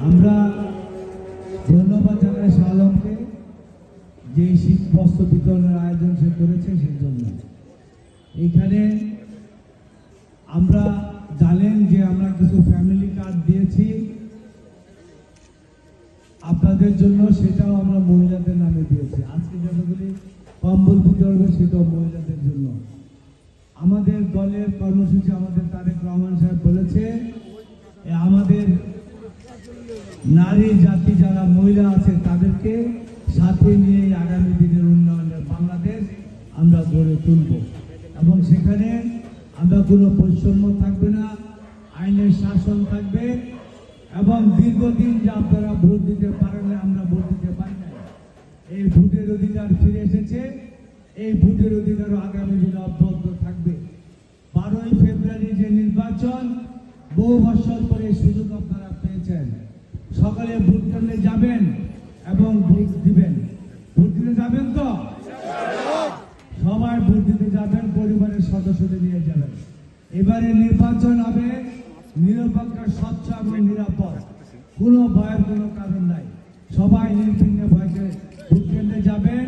আমরা ধন্যবাদ জানাই শাহ আলমকে যে শীত বস্ত্র বিতরণের আয়োজন সে করেছে সেই জন্য। এখানে আমরা জানেন যে আমরা কিছু ফ্যামিলি কার্ড দিয়েছি আপনাদের জন্য, সেটাও আমরা মহিলাদের নামে দিয়েছি। আজকে যতগুলি কম্বল বিতরণ সেটাও মহিলাদের জন্য। আমাদের দলের কর্মসূচি আমাদের তারেক রহমান সাহেব বলেছে আমাদের নারী জাতি যারা মহিলা আছে তাদেরকে সাথে নিয়ে আগামী দিনের উন্নয়নের বাংলাদেশ আমরা গড়ে তুলব এবং সেখানে আমরা কোনো বৈষম্য থাকবে না, আইনের শাসন থাকবে এবং দীর্ঘদিন যে আপনারা ভোট দিতে পারেন না, আমরা ভোট দিতে পারি না, এই ভোটের অধিকার ফিরে এসেছে। এই ভোটের অধিকারও আগামী দিনে অব্যাহত থাকবে। 12ই ফেব্রুয়ারি যে নির্বাচন, বহু বছর পরে সুযোগ আপনারা পেয়েছেন। সকালে ভোট কেন্দ্রে যাবেন এবং ভোট দিবেন। ভোট দিতে যাবেন তো? সবাই ভোট দিতে যাবেন, পরিবারের সদস্যদের নিয়ে যাবেন। এবারে নির্বাচন হবে নিরপেক্ষ, স্বচ্ছ এবং নিরাপদ। কোনো ভয়ের কোনো কারণ নাই। সবাই নির্বিঘ্নে ভয়কে ভোট কেন্দ্রে যাবেন।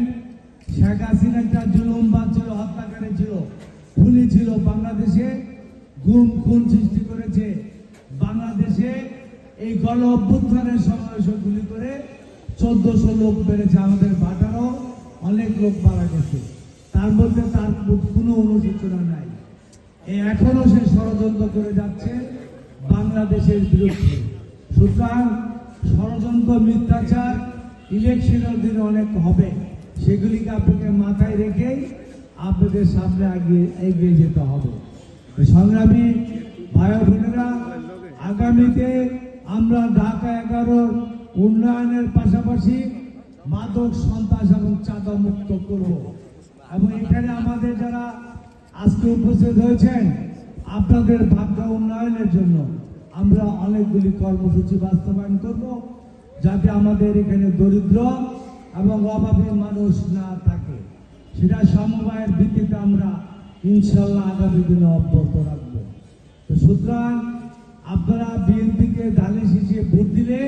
শেখ হাসিনা একটা জুলুমবাজ ছিল, হত্যাকারী ছিল, খুনি ছিল, বাংলাদেশে গুম খুন সৃষ্টি করেছে। বাংলাদেশে এই গণ অভ্যুত্থানের সময় গুলি করে 1400 লোক বেড়েছে। আমাদের ভাটারও অনেক লোক মারা গেছে, তার মধ্যে তার কোনো অনুশোচনা নাই। এখনো সে ষড়যন্ত্র করে যাচ্ছে বাংলাদেশের বিরুদ্ধে। সুতরাং ষড়যন্ত্র, মিথ্যাচার ইলেকশনের দিনে অনেক হবে, সেগুলিকে আপনাকে মাথায় রেখেই আপনাদের সামনে এগিয়ে যেতে হবে। সংগ্রামী ভাই বোনেরা, আগামীতে আমরা ঢাকা 11 উন্নয়নের পাশাপাশি মাদক, সন্ত্রাস এবং চাঁদা মুক্ত করব এবং এখানে আমাদের যারা আজকে উপস্থিত হয়েছেন আপনাদের ভাগ্য উন্নয়নের জন্য আমরা অনেকগুলি কর্মসূচি বাস্তবায়ন করব, যাতে আমাদের এখানে দরিদ্র এবং অভাবী মানুষ না থাকে। সেটা সমবায়ের ভিত্তিতে আমরা ইনশাল্লাহ আগামী দিনে অব্যাহত রাখবো। তো সুতরাং আপনারা বিএনপিকে ধানে শীষে ভোট দিলে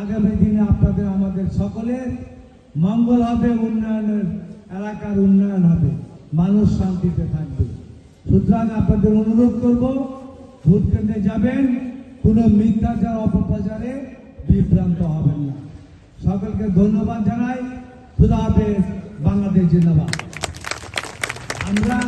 আগামী দিনে আপনাদের আমাদের সকলের মঙ্গল হবে, উন্নয়নের এলাকার উন্নয়ন হবে, মানুষ শান্তিতে থাকবে। সুতরাং আপনাদের অনুরোধ করব, ভোট কেন্দ্রে যাবেন, কোনো মিথ্যাচার অপপ্রচারে বিভ্রান্ত হবেন না। সকলকে ধন্যবাদ জানাই। খুদা হাফেজ। বাংলাদেশ জিন্দাবাদ। আমরা